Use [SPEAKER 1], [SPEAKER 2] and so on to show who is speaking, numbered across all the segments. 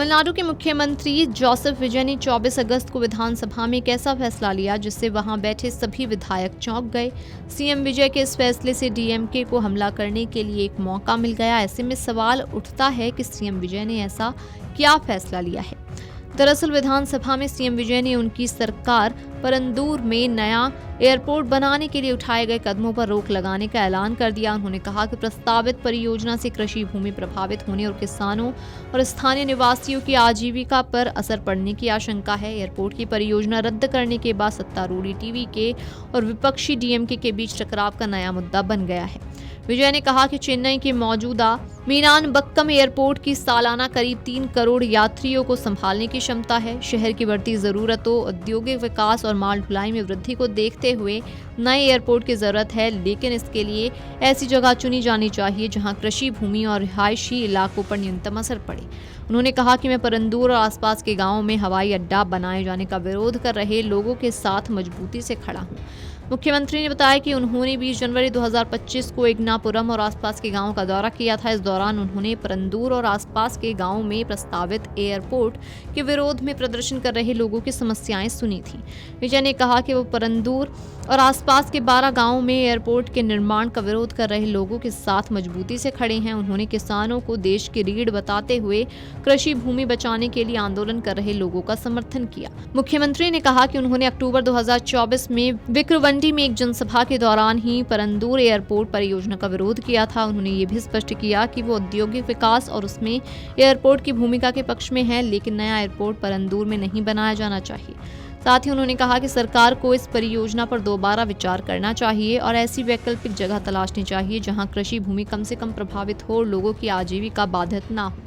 [SPEAKER 1] तमिलनाडु के मुख्यमंत्री जोसेफ विजय ने 24 अगस्त को विधानसभा में एक ऐसा फैसला लिया जिससे वहां बैठे सभी विधायक चौंक गए। सीएम विजय के इस फैसले से डीएमके को हमला करने के लिए एक मौका मिल गया। ऐसे में सवाल उठता है कि सीएम विजय ने ऐसा क्या फैसला लिया है। दरअसल विधानसभा में सीएम विजय ने उनकी सरकार परंदूर में नया एयरपोर्ट बनाने के लिए उठाए गए कदमों पर रोक लगाने का ऐलान कर दिया। उन्होंने कहा कि प्रस्तावित परियोजना से कृषि भूमि प्रभावित होने और किसानों और स्थानीय निवासियों की आजीविका पर असर पड़ने की आशंका है। एयरपोर्ट की परियोजना रद्द करने के बाद सत्तारूढ़ टीवीके और विपक्षी डीएमके के बीच टकराव का नया मुद्दा बन गया है। विजय ने कहा कि चेन्नई के मौजूदा मीनानबक्कम एयरपोर्ट की सालाना करीब 3 करोड़ यात्रियों को संभालने की क्षमता है। शहर की बढ़ती जरूरतों, औद्योगिक विकास और माल ढुलाई में वृद्धि को देखते हुए नए एयरपोर्ट की जरूरत है, लेकिन इसके लिए ऐसी जगह चुनी जानी चाहिए जहां कृषि भूमि और रिहायशी इलाकों पर न्यूनतम असर पड़े। उन्होंने कहा कि मैं परंदूर और आसपास के गांवों में हवाई अड्डा बनाए जाने का विरोध कर रहे लोगों के साथ मजबूती से खड़ा हूं। मुख्यमंत्री ने बताया कि उन्होंने 20 जनवरी 2025 को इग्नापुरम और आसपास के गांवों का दौरा किया था। इस दौरान उन्होंने परंदूर और आसपास के गांवों में प्रस्तावित एयरपोर्ट के विरोध में प्रदर्शन कर रहे लोगों की समस्याएं सुनी थी। विजय ने कहा कि वो परंदूर और आसपास के 12 गांवों में एयरपोर्ट के निर्माण का विरोध कर रहे लोगों के साथ मजबूती से खड़े हैं। उन्होंने किसानों को देश की रीढ़ बताते हुए कृषि भूमि बचाने के लिए आंदोलन कर रहे लोगों का समर्थन किया। मुख्यमंत्री ने कहा कि उन्होंने अक्टूबर 2024 में विक्रमंडी में एक जनसभा के दौरान ही परंदूर एयरपोर्ट परियोजना का विरोध किया था। उन्होंने ये भी स्पष्ट किया कि वो औद्योगिक विकास और उसमें एयरपोर्ट की भूमिका के पक्ष में है, लेकिन नया एयरपोर्ट परंदूर में नहीं बनाया जाना चाहिए। साथ ही उन्होंने कहा कि सरकार को इस परियोजना पर दोबारा विचार करना चाहिए और ऐसी वैकल्पिक जगह तलाशनी चाहिए जहां कृषि भूमि कम से कम प्रभावित हो और लोगों की आजीविका बाधित ना हो।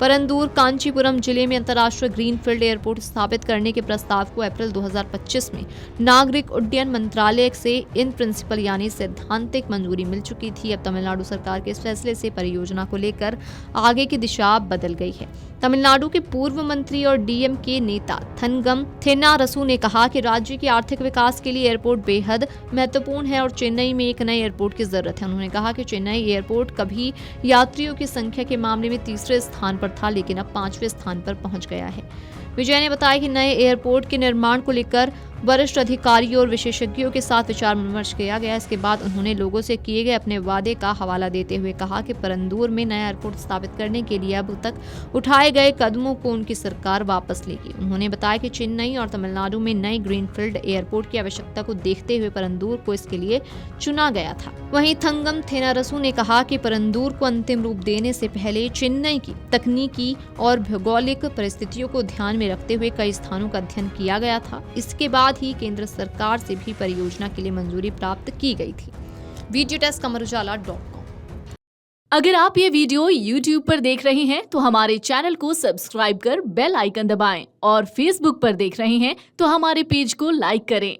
[SPEAKER 1] परंदूर कांचीपुरम जिले में अंतर्राष्ट्रीय ग्रीनफील्ड एयरपोर्ट स्थापित करने के प्रस्ताव को अप्रैल 2025 में नागरिक उड्डयन मंत्रालय से इन प्रिंसिपल यानी सैद्धांतिक मंजूरी मिल चुकी थी। अब तमिलनाडु सरकार के इस फैसले से परियोजना को लेकर आगे की दिशा बदल गई है। तमिलनाडु के पूर्व मंत्री और डीएमके नेता थनगम थेन्नारसू ने कहा कि राज्य के आर्थिक विकास के लिए एयरपोर्ट बेहद महत्वपूर्ण है और चेन्नई में एक नए एयरपोर्ट की जरूरत है। उन्होंने कहा कि चेन्नई एयरपोर्ट कभी यात्रियों की संख्या के मामले में तीसरे स्थान पर था, लेकिन अब 5वें स्थान पर पहुंच गया है। विजय ने बताया कि नए एयरपोर्ट के निर्माण को लेकर वरिष्ठ अधिकारियों और विशेषज्ञों के साथ विचार विमर्श किया गया। इसके बाद उन्होंने लोगों से किए गए अपने वादे का हवाला देते हुए कहा कि परंदूर में नया एयरपोर्ट स्थापित करने के लिए अब तक उठाए गए कदमों को उनकी सरकार वापस लेगी। उन्होंने बताया कि चेन्नई और तमिलनाडु में नई ग्रीनफील्ड एयरपोर्ट की आवश्यकता को देखते हुए परंदूर को इसके लिए चुना गया था। वहीं थंगम थेनारसू ने कहा कि परंदूर को अंतिम रूप देने से पहले चेन्नई की तकनीकी और भौगोलिक परिस्थितियों को ध्यान में रखते हुए कई स्थानों का अध्ययन किया गया था। इसके बाद ही केंद्र सरकार से भी परियोजना के लिए मंजूरी प्राप्त की गई थी। Video desk amarujala.com।
[SPEAKER 2] अगर आप ये वीडियो YouTube पर देख रहे हैं तो हमारे चैनल को सब्सक्राइब कर बेल आइकन दबाएं और Facebook पर देख रहे हैं तो हमारे पेज को लाइक करें।